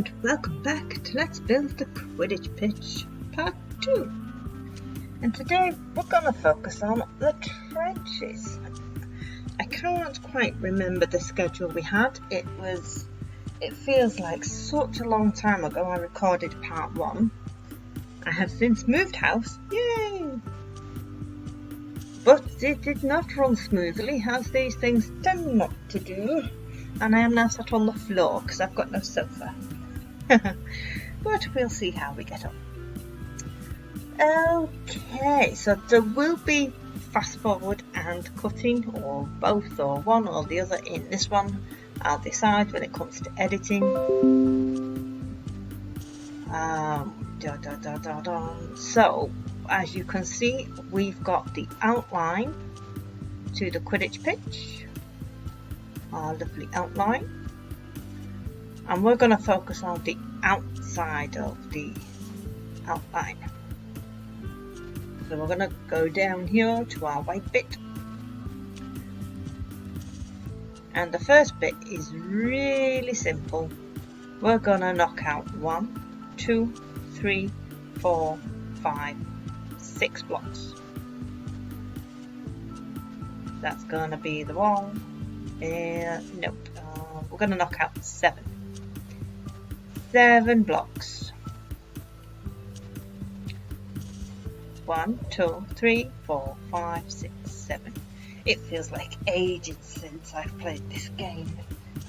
and welcome back to Let's Build the Quidditch Pitch Part 2. And today we're going to focus on the trenches. I can't quite remember the schedule we had. It feels like such a long time ago I recorded Part 1. I have since moved house, yay! But it did not run smoothly, as these things tend not to do. And I am now sat on the floor because I've got no sofa. But we'll see how we get on. Okay, so there will be fast forward and cutting, or both, or one or the other in this one. I'll decide when it comes to editing. So, as you can see, we've got the outline to the Quidditch pitch. Our lovely outline, and we're going to focus on the outside of the outline. So we're going to go down here to our white bit, and the first bit is really simple. We're going to knock out 1, 2, 3, 4, 5, 6 blocks. That's going to be the wall. Nope, we're going to knock out 7 blocks. 1, 2, 3, 4, 5, 6, 7. It feels like ages since I've played this game.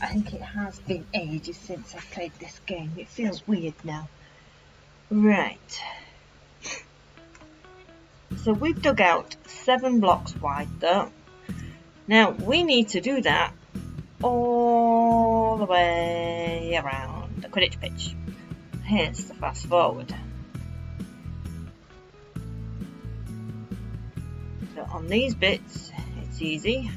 I think it has been ages since I've played this game. It feels weird now. Right. So we've dug out 7 blocks wide though. Now we need to do that all the way around the Quidditch pitch. Here's the fast forward. So on these bits, it's easy.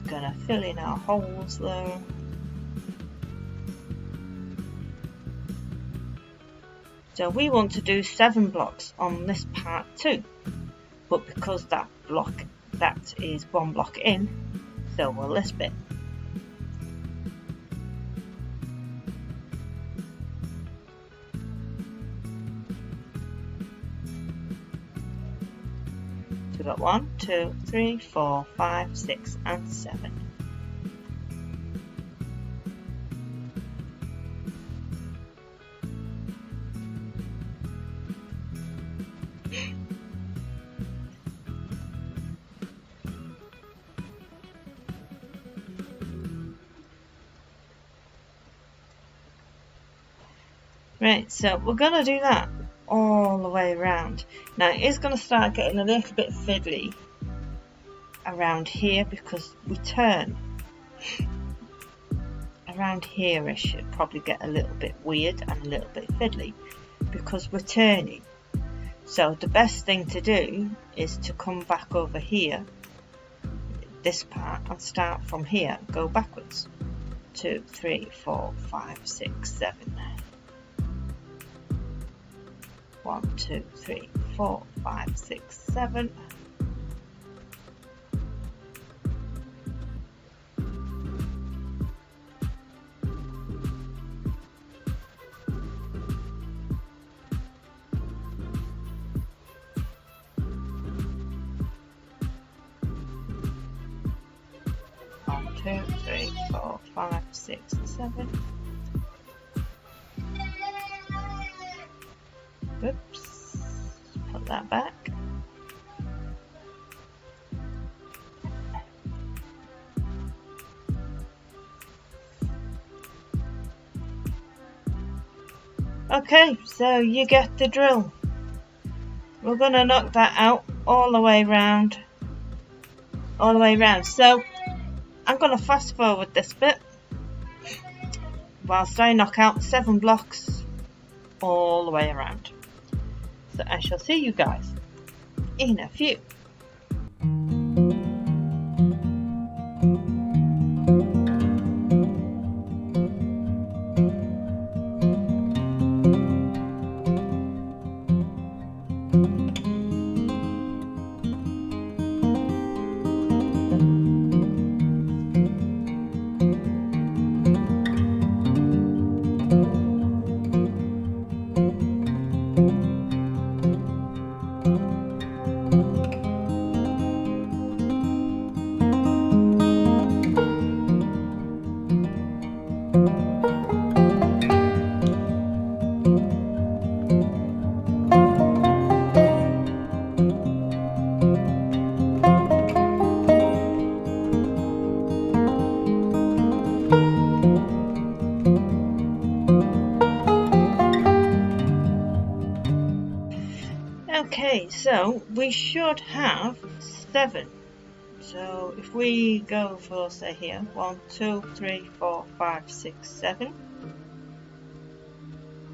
Gonna fill in our holes there. So we want to do 7 blocks on this part too, but because that is 1 block in, so will this bit. So we've got 1, 2, 3, 4, 5, 6 and 7. Right, so we're going to do that all the way around. Now it is going to start getting a little bit fiddly around here because we turn. Around here it should probably get a little bit weird and a little bit fiddly because we're turning. So the best thing to do is to come back over here, this part, and start from here, go backwards. 2, 3, 4, 5, 6, 7. 1, 2, 3, 4, 5, 6, 7. One, 2, 3, 4, 5, 6, 7. Oops, put that back. Okay, so you get the drill. We're going to knock that out all the way round. So I'm going to fast forward this bit. whilst I knock out 7 blocks all the way around. So I shall see you guys in a few. Okay, so we should have 7. So if we go for, say here, 1, 2, 3, 4, 5, 6, 7.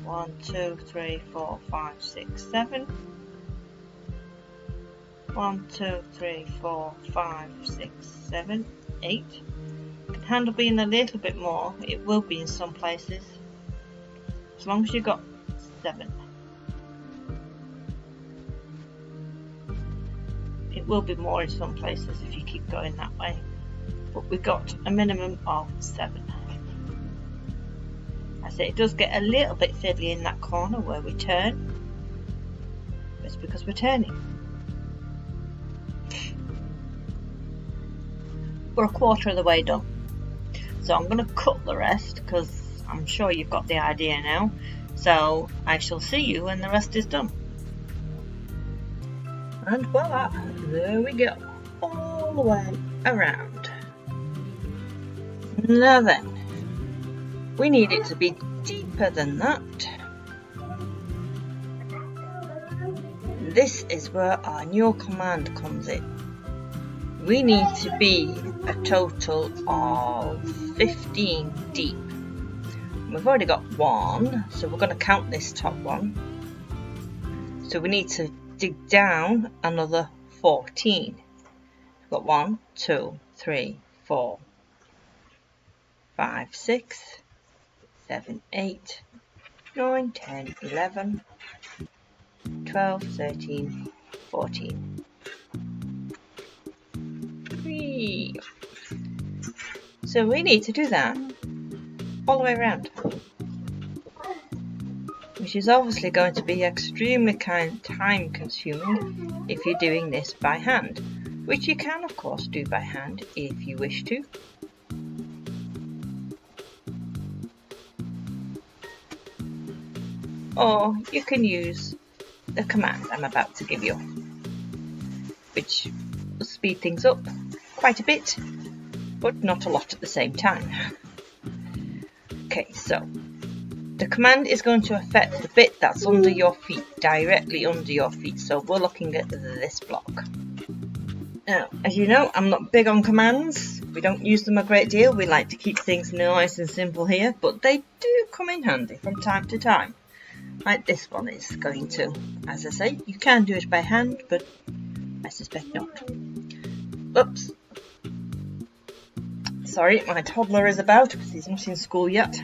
1, 2, 3, 4, 5, 6, 7. 1, 2, 3, 4, 5, 6, 7, 8. Can handle being a little bit more. It will be in some places. As long as you've got 7. It will be more in some places if you keep going that way, but we've got a minimum of 7. I say it does get a little bit fiddly in that corner where we turn, but it's because we're turning. We're a quarter of the way done, so I'm going to cut the rest because I'm sure you've got the idea now. So I shall see you when the rest is done. And voila, there we go, all the way around. Now then, we need it to be deeper than that. This is where our new command comes in. We need to be a total of 15 deep. We've already got 1, so we're going to count this top one. So we need to dig down another 14. We've got 1, 2, 3, 4, 5, 6, 7, 8, 9, 10, 11, 12, 13, 14. Whee. So we need to do that all the way around, which is obviously going to be extremely time consuming if you're doing this by hand, which you can of course do by hand if you wish to. Or you can use the command I'm about to give you, which will speed things up quite a bit, but not a lot at the same time. Okay, so the command is going to affect the bit that's under your feet, directly under your feet, so we're looking at this block. Now, as you know, I'm not big on commands. We don't use them a great deal. We like to keep things nice and simple here, but they do come in handy from time to time. Like this one is going to. As I say, you can do it by hand, but I suspect not. Oops. Sorry, my toddler is about because he's not in school yet.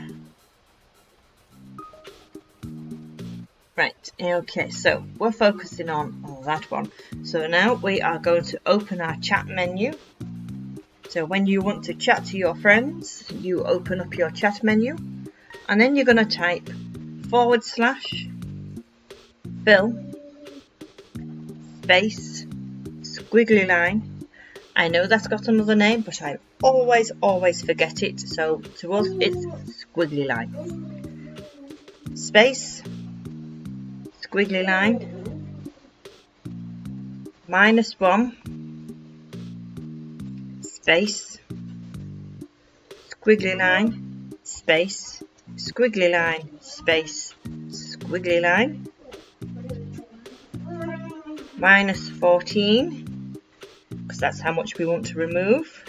Right, okay, so we're focusing on that one. So now we are going to open our chat menu. So when you want to chat to your friends, you open up your chat menu, and then you're going to type / fill space squiggly line. I know that's got another name, but I always forget it, so to us it's squiggly line. Space squiggly line -1 space squiggly line space squiggly line space squiggly line -14, because that's how much we want to remove,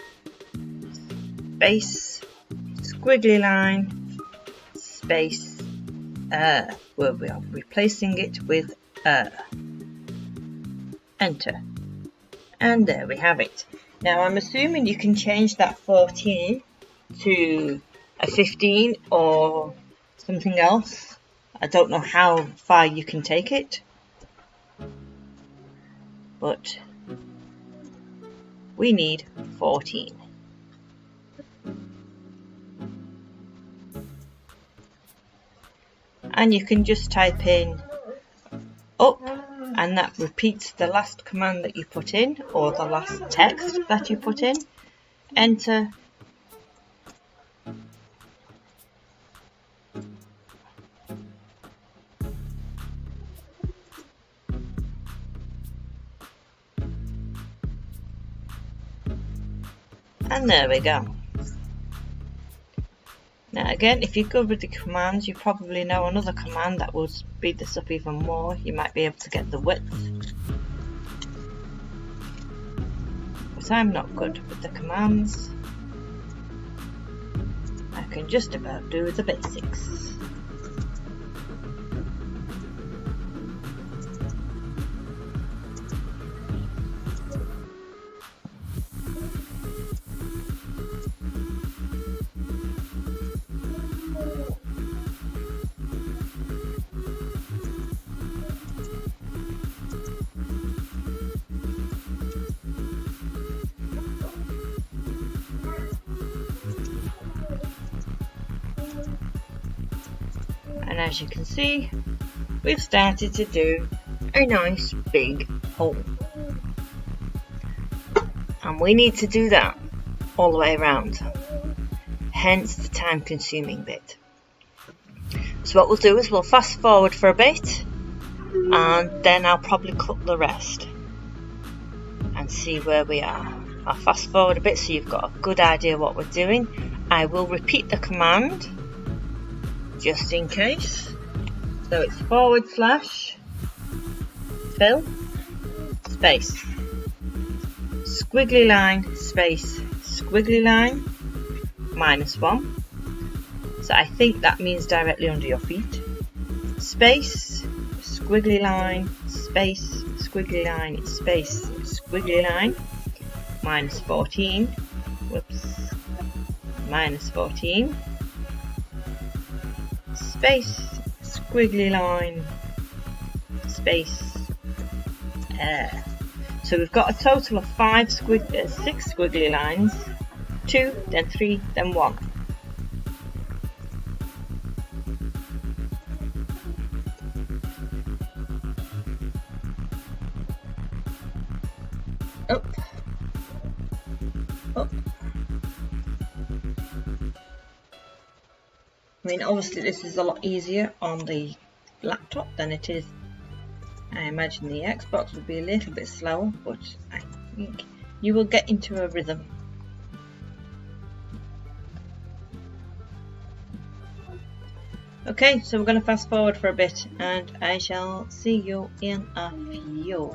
space squiggly line space where we are replacing it with enter. And there we have it. Now I'm assuming you can change that 14 to a 15 or something else. I don't know how far you can take it, but we need 14. And you can just type in up, and that repeats the last command that you put in, or the last text that you put in. Enter. And there we go. Now again, if you go with the commands, you probably know another command that will speed this up even more. You might be able to get the width. But I'm not good with the commands. I can just about do the basics. And as you can see, we've started to do a nice big hole. And we need to do that all the way around. Hence the time consuming bit. So what we'll do is we'll fast forward for a bit, and then I'll probably cut the rest and see where we are. I'll fast forward a bit so you've got a good idea what we're doing. I will repeat the command just in case. So it's / fill space squiggly line space squiggly line -1. So I think that means directly under your feet. Space squiggly line space squiggly line space squiggly line -14. Whoops. -14. Space squiggly line space so we've got a total of 6 squiggly lines, 2, then 3, then 1. Up, up. I mean, obviously this is a lot easier on the laptop than it is. I imagine the Xbox would be a little bit slower, but I think you will get into a rhythm. Okay, so we're going to fast forward for a bit, and I shall see you in a few.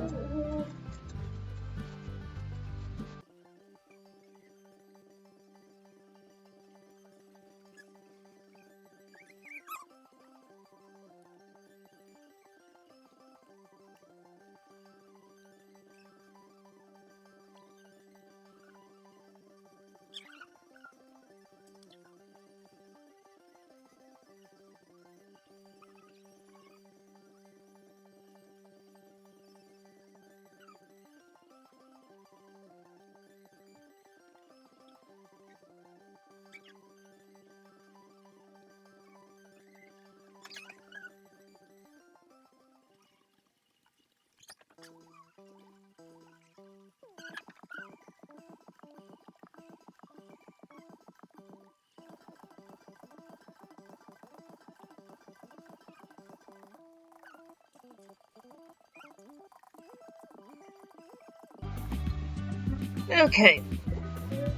Okay,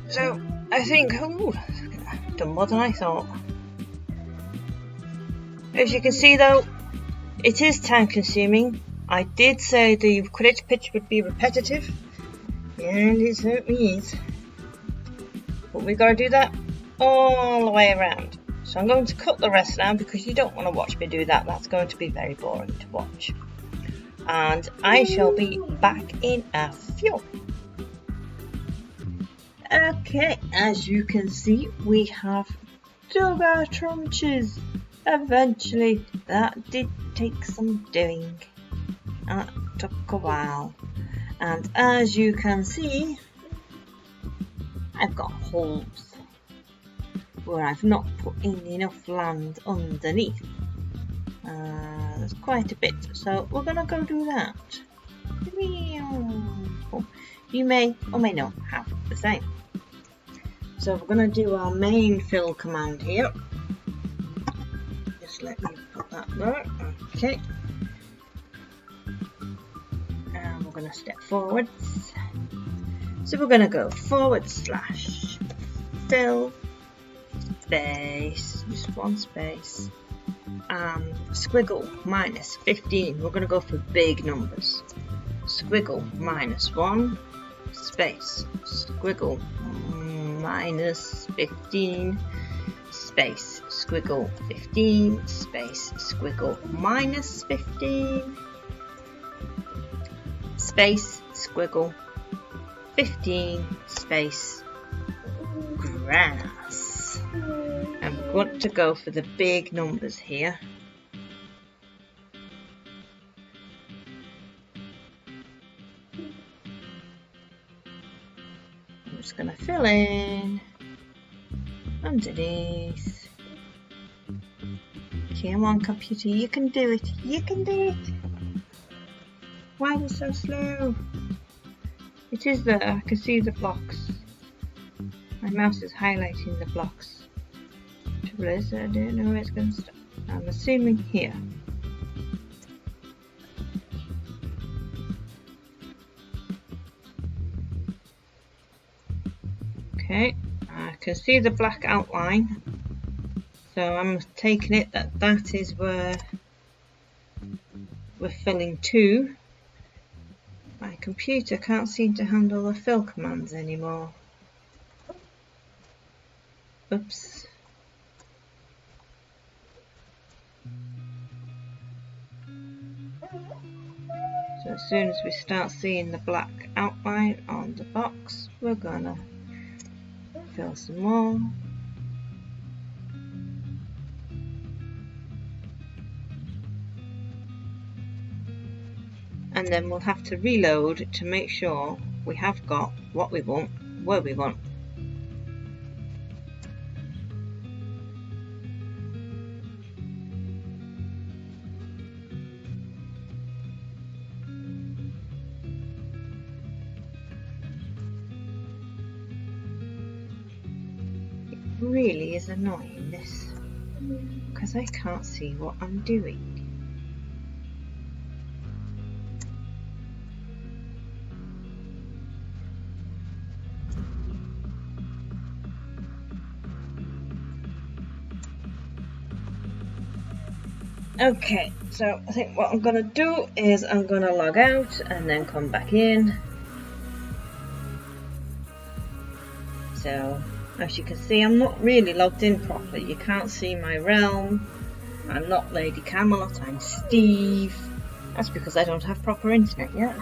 so I think, done more than I thought. As you can see though, it is time consuming. I did say the Quidditch pitch would be repetitive, and it certainly is. But we gotta do that all the way around. So I'm going to cut the rest now because you don't want to watch me do that. That's going to be very boring to watch. And I shall be back in a few. Okay, as you can see, we have dug our trenches. Eventually, that did take some doing. That took a while. And as you can see, I've got holes where I've not put in enough land underneath. There's quite a bit, so we're gonna go do that. You may or may not have the same. So we're gonna do our main fill command here. Just let me put that there. Okay. And we're gonna step forwards. So we're gonna go / fill space, just one space, squiggle -15. We're going to go for big numbers. Squiggle -1 space, squiggle -15 space, squiggle 15 space, squiggle -15 space, squiggle 15 space, grass. And we want to go for the big numbers here. I'm just going to fill in underneath. Come on, computer, you can do it. You can do it. Why are you so slow? It is there. I can see the blocks. My mouse is highlighting the blocks. Trouble is, I don't know where it's going to stop. I'm assuming here. Okay, I can see the black outline. So I'm taking it that that is where we're filling to. My computer can't seem to handle the fill commands anymore. Oops. So as soon as we start seeing the black outline on the box, we're gonna fill some more. And then we'll have to reload to make sure we have got what we want, where we want. Really is annoying, this, because I can't see what I'm doing. Okay, so I think what I'm going to do is I'm going to log out and then come back in. So as you can see, I'm not really logged in properly. You can't see my realm. I'm not Lady Camelot, I'm Steve. That's because I don't have proper internet yet.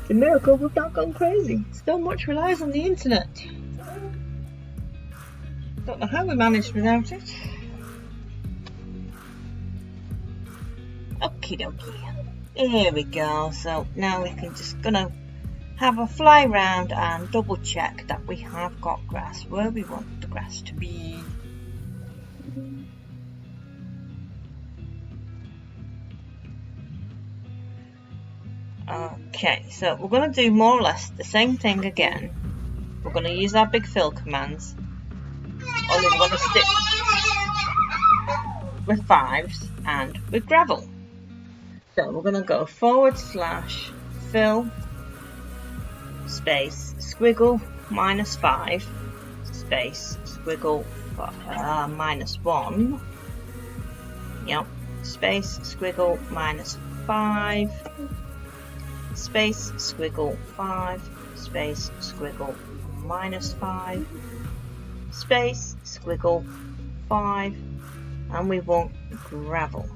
It's a miracle we've not gone crazy. So much relies on the internet. Don't know how we managed without it. Okie dokie. Here we go. So now we can just gonna have a fly round and double check that we have got grass where we want the grass to be. Okay, so we're going to do more or less the same thing again. We're going to use our big fill commands, only we're going to stick with 5s and with gravel. So we're going to go / fill space squiggle -5 space squiggle -1, yep, space squiggle -5 space squiggle 5 space squiggle -5, space, squiggle, 5, and we want gravel.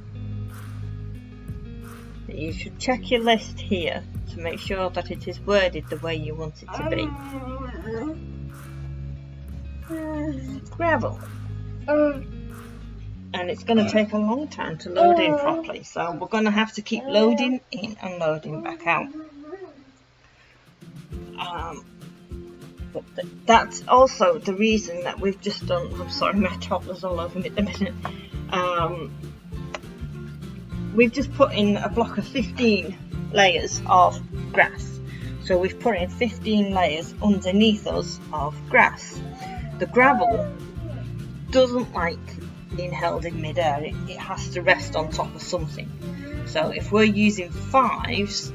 You should check your list here to make sure that it is worded the way you want it to be. Gravel. And it's going to take a long time to load in properly, so we're going to have to keep loading in and loading back out. But that's also the reason that we've just done. I'm sorry, my toddler's all over me at the minute. We've just put in a block of 15 layers of grass. So we've put in 15 layers underneath us of grass. The gravel doesn't like being held in midair. It has to rest on top of something. So if we're using 5s,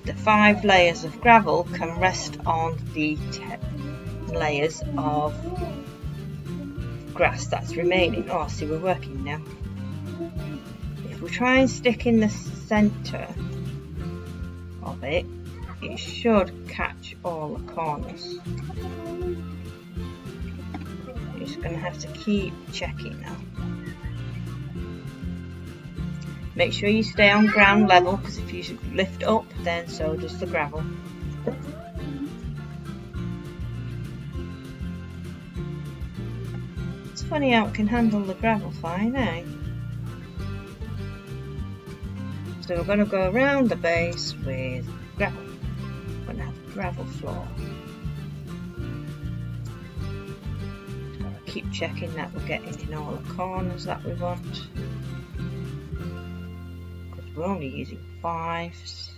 the 5 layers of gravel can rest on the 10 layers of grass that's remaining. Oh, I see we're working now. If we try and stick in the centre of it, it should catch all the corners. You're just going to have to keep checking now. Make sure you stay on ground level, because if you lift up, then so does the gravel. It's funny how it can handle the gravel fine, eh? So we're going to go around the base with gravel. We're going to have a gravel floor. Keep checking that we're getting in all the corners that we want. Because we're only using 5s.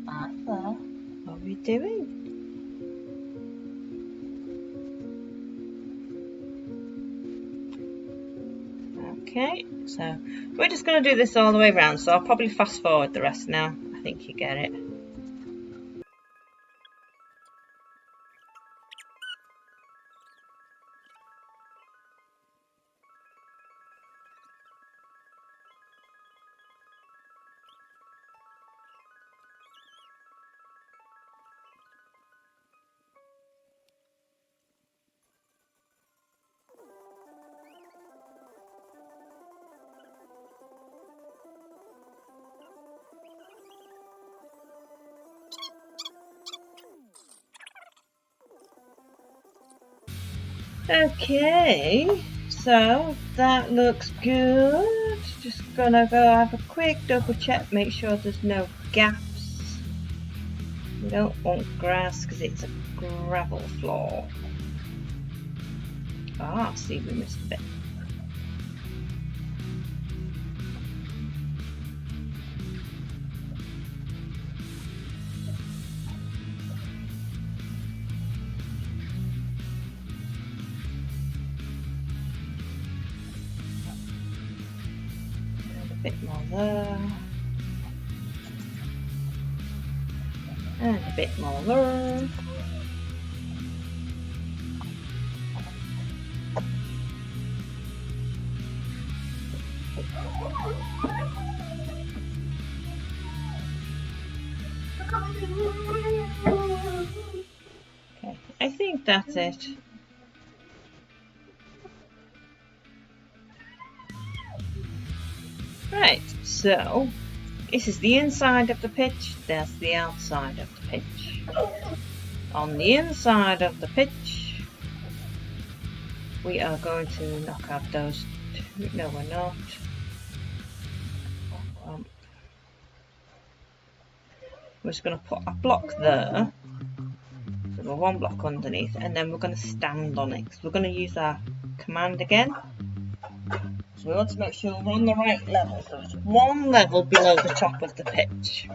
Arthur, what are we doing? Okay, so we're just going to do this all the way around, so I'll probably fast forward the rest now. I think you get it. Okay, so that looks good. Just gonna go have a quick double check, make sure there's no gaps. We don't want grass because it's a gravel floor. Ah, see, we missed a bit. A bit more there, and a bit more there. Okay, I think that's it. Right, so this is the inside of the pitch, that's the outside of the pitch. On the inside of the pitch, we are going to knock out those two. No, we're not. We're just going to put a block there, so we're one block underneath, and then we're going to stand on it, because we're going to use our command again. So we want to make sure we're on the right level, so it's one level below the top of the pitch.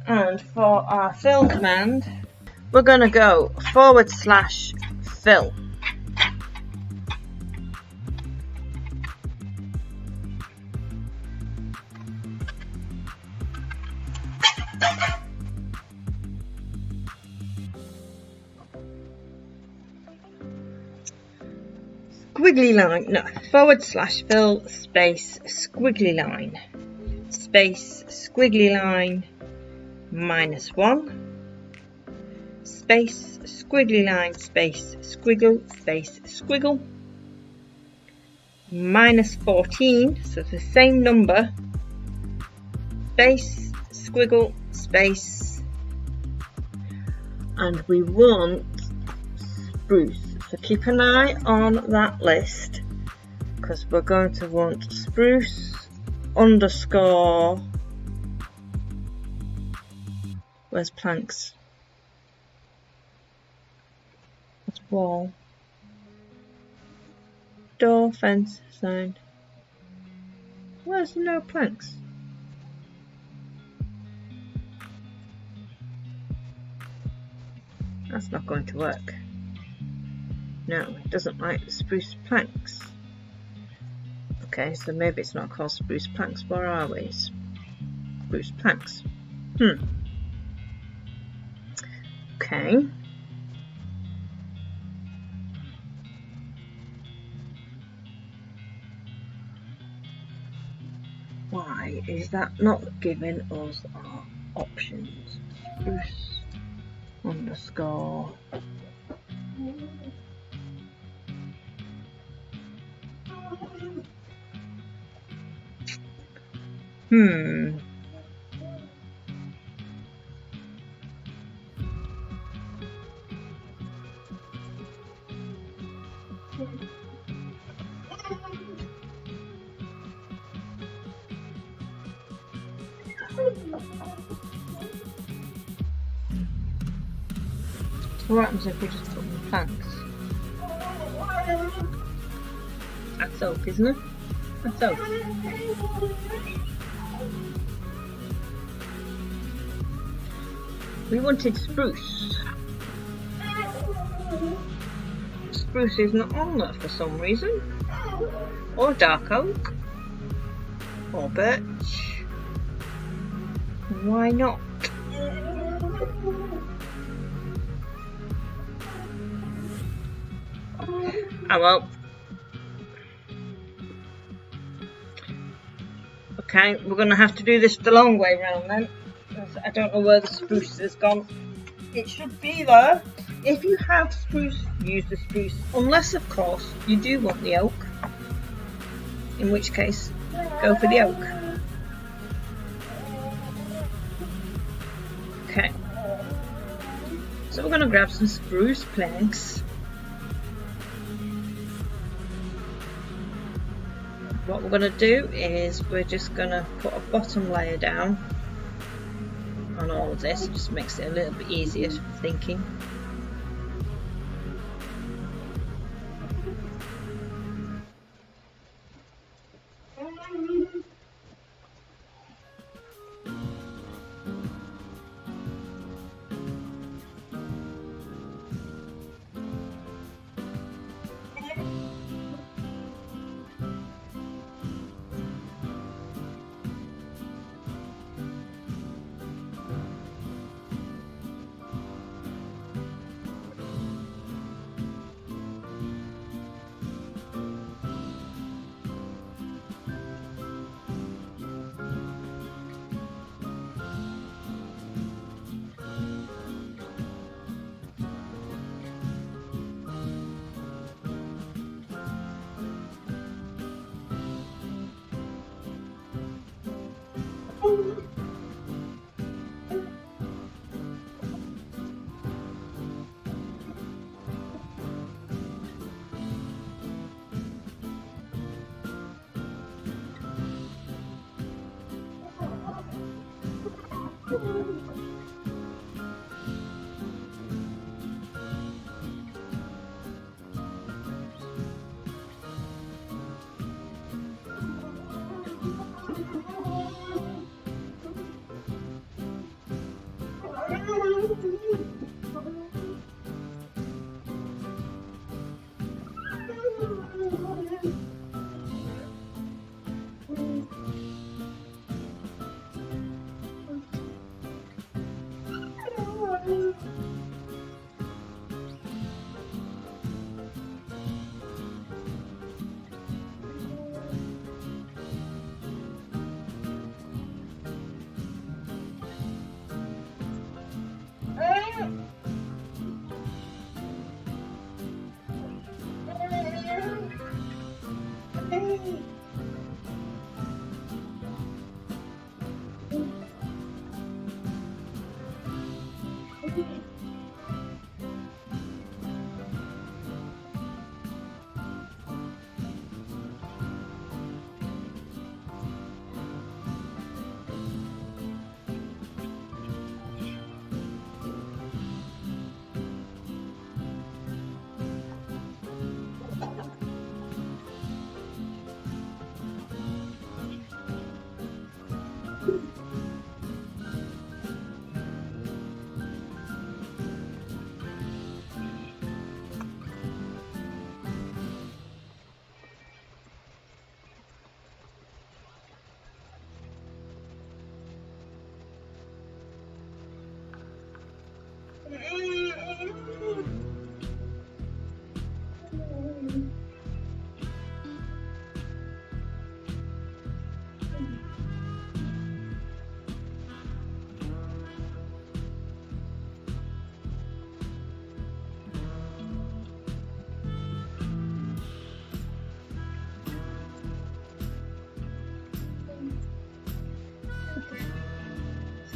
And for our fill command, we're going to go /fill. squiggly line, no, /fill space squiggly line space squiggly line -1 space squiggly line space squiggle space squiggle -14, so it's the same number, space squiggle space, and we want spruce. So keep an eye on that list because we're going to want spruce underscore, where's planks? What's wall? Door, fence, sign. Where's no planks? That's not going to work. No, it doesn't like the spruce planks. Okay, so maybe it's not called spruce planks. Where are we? Spruce planks. Okay. Why is that not giving us our options? Spruce underscore. So what happens if we just put in planks? That's oak, isn't it? That's oak. We wanted spruce. Spruce is not on there for some reason. Or dark oak. Or birch. Why not? Oh well. Okay, we're going to have to do this the long way round then. I don't know where the spruce has gone. It should be there. If you have spruce, use the spruce. Unless, of course, you do want the oak. In which case, go for the oak. Okay. So we're going to grab some spruce planks. What we're going to do is we're just going to put a bottom layer down on all of this. It just makes it a little bit easier thinking.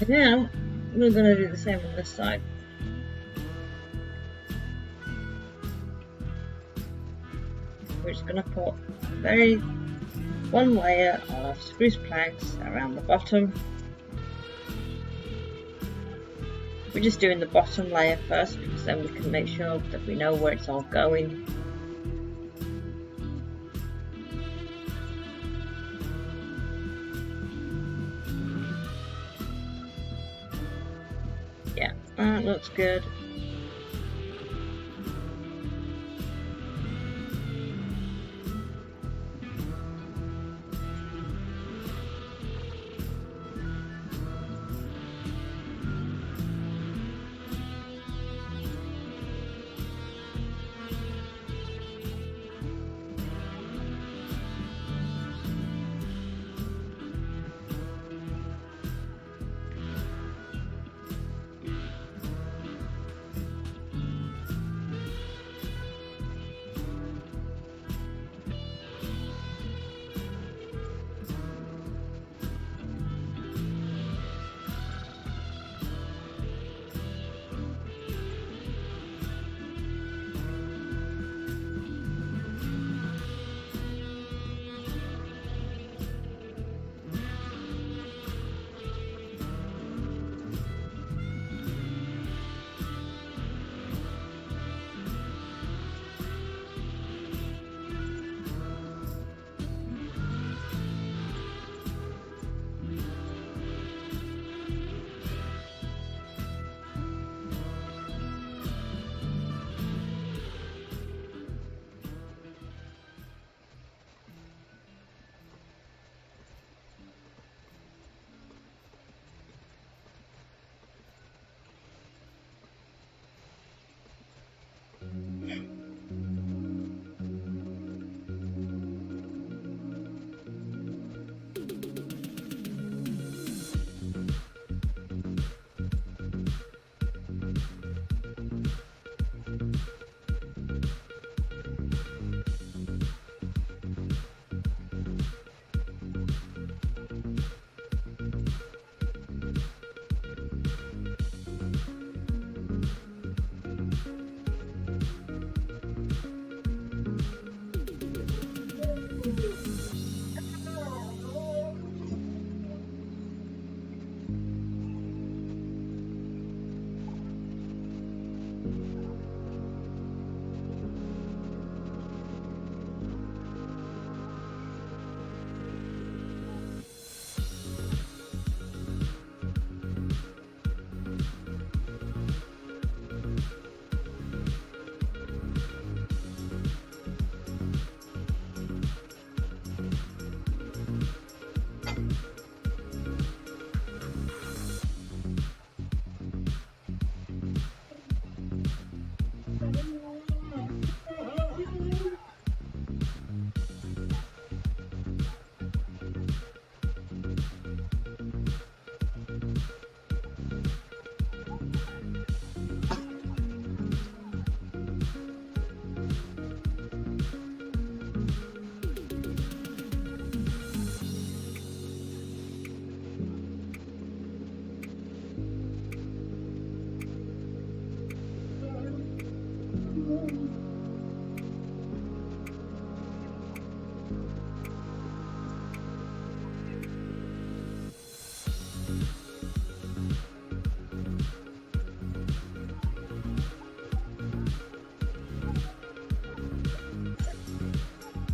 And now we're going to do the same on this side. We're just going to put one layer of spruce planks around the bottom. We're just doing the bottom layer first because then we can make sure that we know where it's all going. Yeah, that looks good.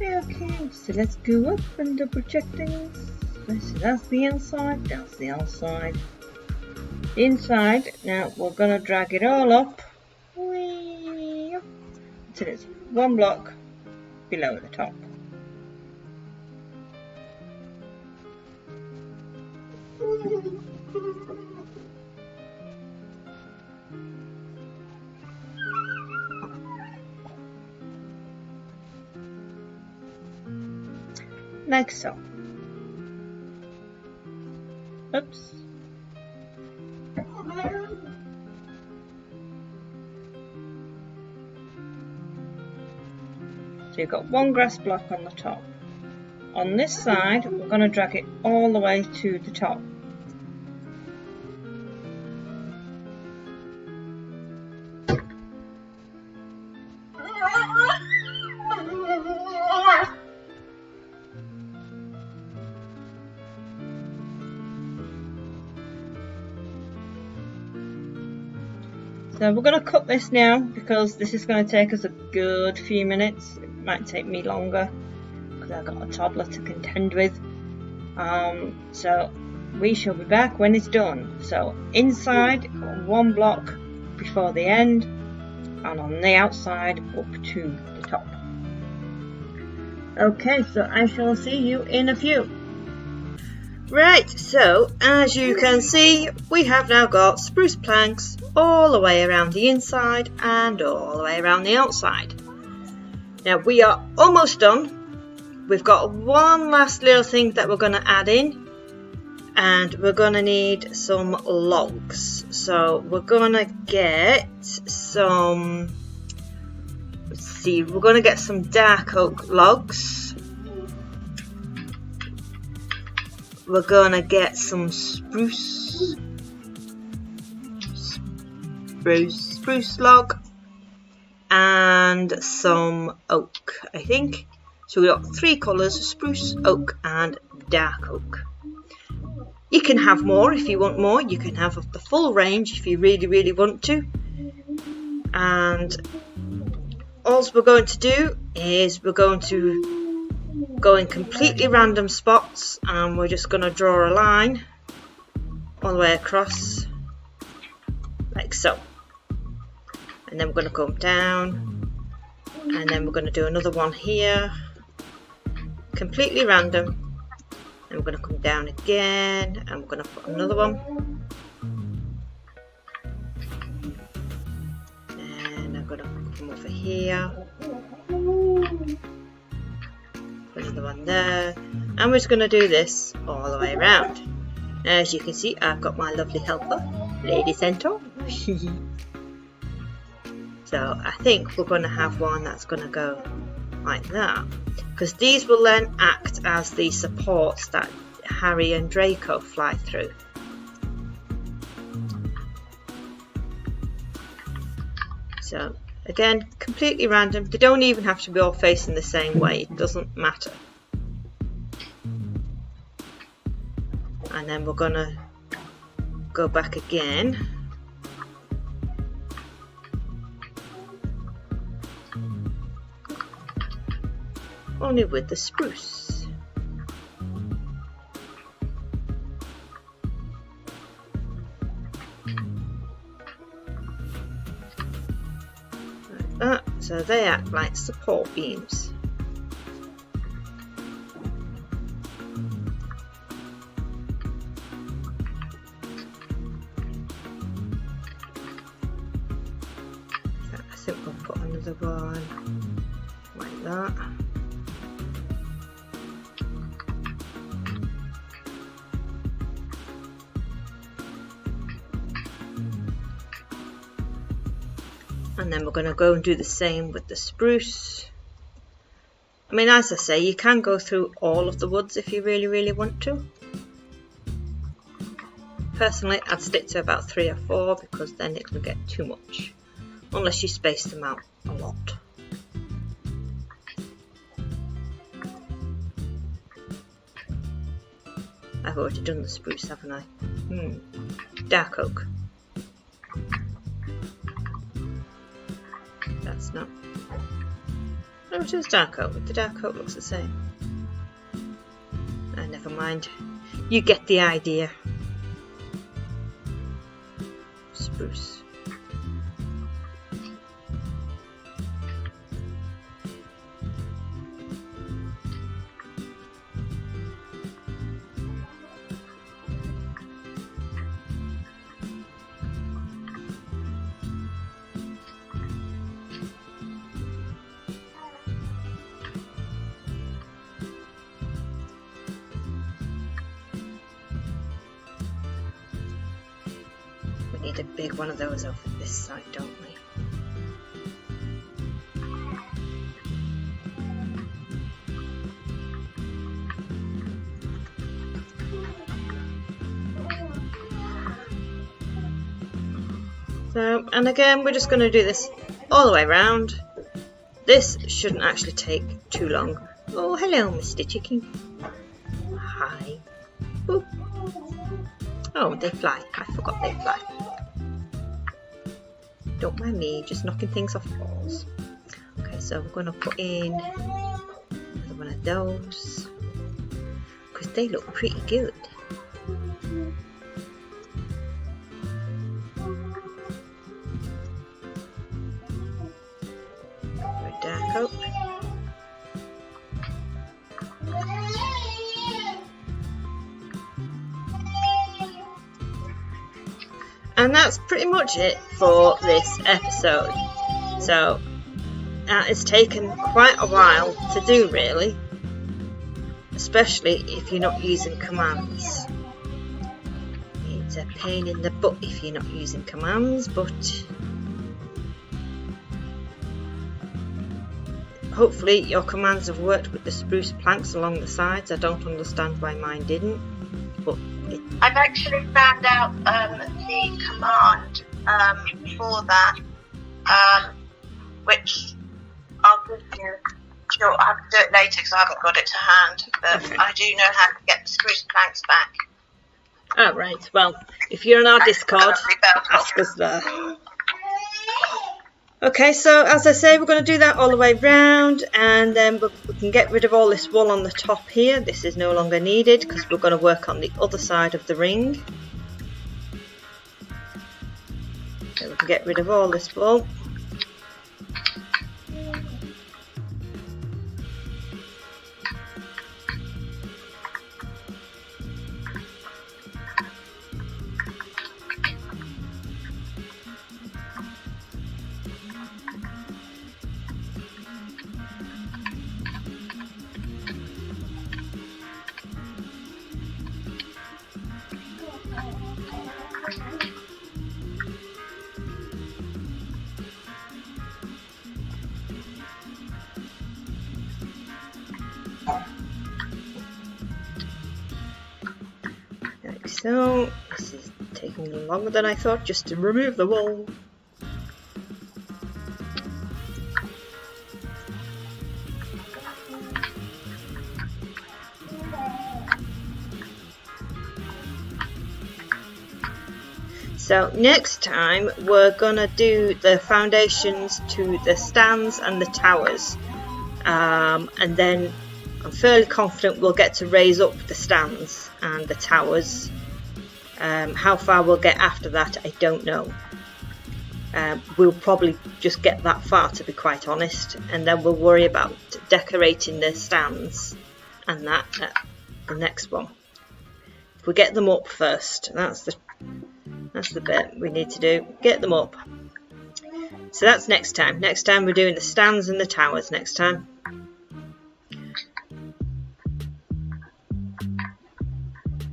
Okay, so let's go up and double check things. So that's the inside, that's the outside. The inside, now we're going to drag it all up until it's one block below the top. Like so. Oops. So you've got one grass block on the top. On this side, we're going to drag it all the way to the top. So we're going to cut this now because this is going to take us a good few minutes. It might take me longer because I've got a toddler to contend with. So we shall be back when it's done. So inside, one block before the end, and on the outside up to the top. Okay, so I shall see you in a few. Right, so as you can see, we have now got spruce planks all the way around the inside and all the way around the outside. Now we are almost done. We've got one last little thing that we're going to add in, and we're going to need some logs. So we're going to get some, let's see, we're going to get some dark oak logs. We're going to get some spruce log and some oak, I think. So we've got 3 colours: spruce, oak and dark oak. You can have more if you want more. You can have the full range if you really want to. And all we're going to do is we're going to go in completely random spots, and we're just going to draw a line all the way across like so, and then we're going to come down, and then we're going to do another one here completely random, and we're going to come down again, and we're going to put another one, and I'm going to come over here, another one there, and we're just going to do this all the way around. As you can see, I've got my lovely helper, Lady Centaur. So I think we're going to have one that's going to go like that, because these will then act as the supports that Harry and Draco fly through. So again, completely random. They don't even have to be all facing the same way. It doesn't matter. And then we're going to go back again. Only with the spruce. Like that. So they act like support beams. I think we'll put another one like that. And then we're going to go and do the same with the spruce. I mean, as I say, you can go through all of the woods if you really want to. Personally, I'd stick to about 3 or 4 because then it will get too much, unless you space them out a lot. I've already done the spruce, haven't I? Dark oak. That's not. No, it is dark oak. The dark oak looks the same. Never mind. You get the idea. Spruce. We need a big one of those over this side, don't we? So, and again, we're just going to do this all the way around. This shouldn't actually take too long. Oh, hello, Mr. Chicken. Hi. Ooh. Oh, they fly. I forgot they fly. Don't mind me, just knocking things off walls. Okay, so we're going to put in another one of those because they look pretty good. Dark oak. And that's pretty much it for this episode. So it's taken quite a while to do, really, especially if you're not using commands. It's a pain in the butt if you're not using commands, but hopefully your commands have worked with the spruce planks along the sides. I don't understand why mine didn't, but I've actually found out the command for that, which I'll give you. Sure, I'll have to do it later because I haven't got it to hand, but okay. I do know how to get the spruce planks back. Oh, right. Well, if you're on our Discord, ask us there. Okay, so as I say, we're going to do that all the way round, and then we can get rid of all this wool on the top here. This is no longer needed because we're going to work on the other side of the ring. So we can get rid of all this wool. So, this is taking longer than I thought just to remove the wool. So next time we're gonna do the foundations to the stands and the towers, and then I'm fairly confident we'll get to raise up the stands and the towers. How far we'll get after that, I don't know. We'll probably just get that far, to be quite honest, and then we'll worry about decorating the stands and that at the next one. If we get them up first, that's the bit we need to do. Get them up. So that's next time. Next time we're doing the stands and the towers next time.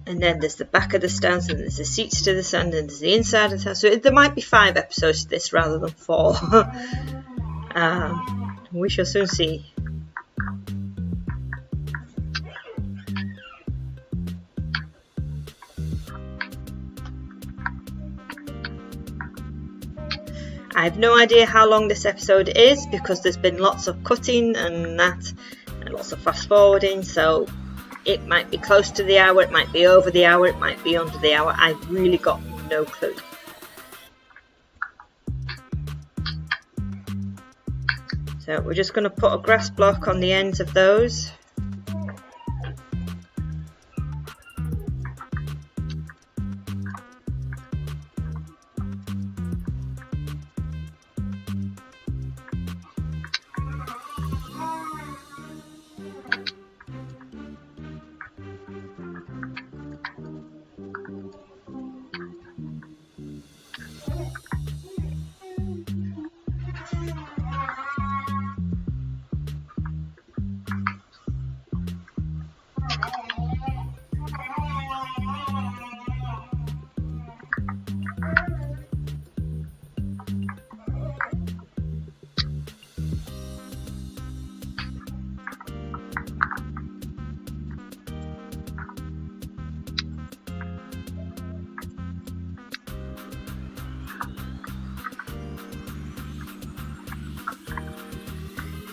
And then there's the back of the stands, and there's the seats to the stand, and there's the inside of the stand. So there might be 5 episodes to this rather than 4. We shall soon see. I have no idea how long this episode is because there's been lots of cutting and that, and lots of fast forwarding, so it might be close to the hour, it might be over the hour, it might be under the hour. I've really got no clue. So we're just going to put a grass block on the ends of those.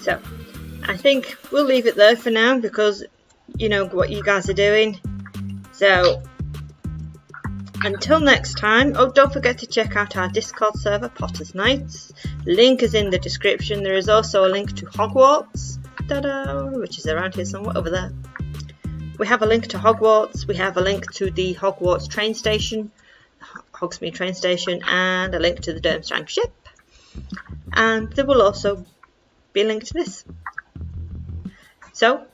So I think we'll leave it there for now because you know what you guys are doing. So Until next time, oh, don't forget to check out our Discord server, Potter's Knights. Link is in the description. There is also a link to Hogwarts, which is around here somewhere, over there. We have a link to Hogwarts, we have a link to the Hogwarts train station, Hogsmead train station, and a link to the Durmstrang ship. And there will also be a link to this. So,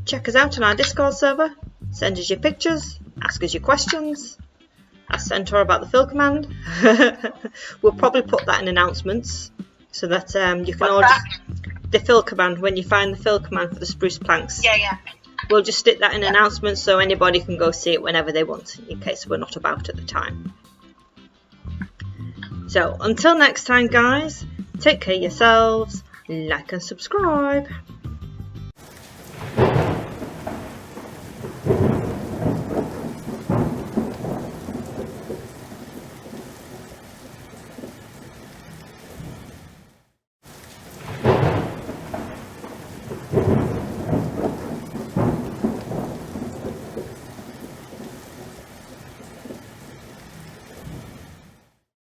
check us out on our Discord server, send us your pictures, ask us your questions, ask Centaur about the fill command. We'll probably put that in announcements, so that you can all just... The fill command, when you find the fill command for the spruce planks. Yeah. We'll just stick that in announcements so anybody can go see it whenever they want, in case we're not about at the time. So, until next time, guys, take care of yourselves, like and subscribe.